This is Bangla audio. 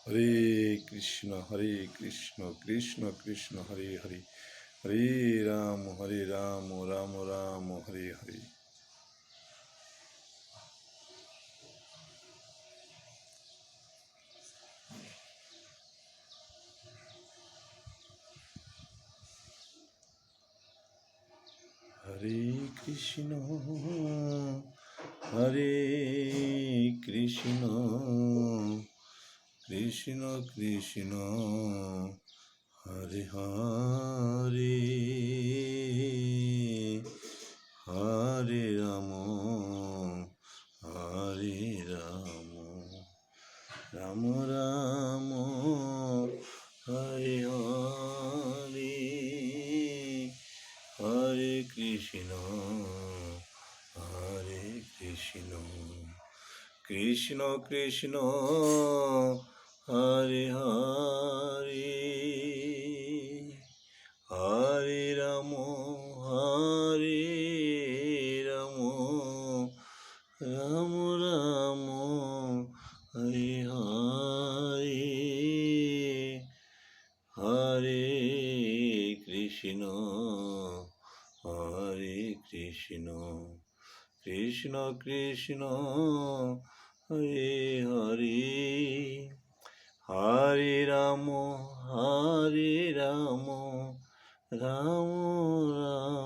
হরে হরে কৃষ্ণ কৃষ্ণ কৃষ্ণ হরে হরে হরে রাম রাম রাম হরে হরে। হরে কৃষ্ণ হরে কৃষ্ণ কৃষ্ণ কৃষ্ণ হরে হরে হরে রাম হরে রাম রাম রাম হরে হরে হরে কৃষ্ণ কৃষ্ণ কৃষ্ণ হরে হরে হরে রাম রাম রাম হরে হরে হরে কৃষ্ণ কৃষ্ণ কৃষ্ণ হরে হরে হরে রাম রাম রাম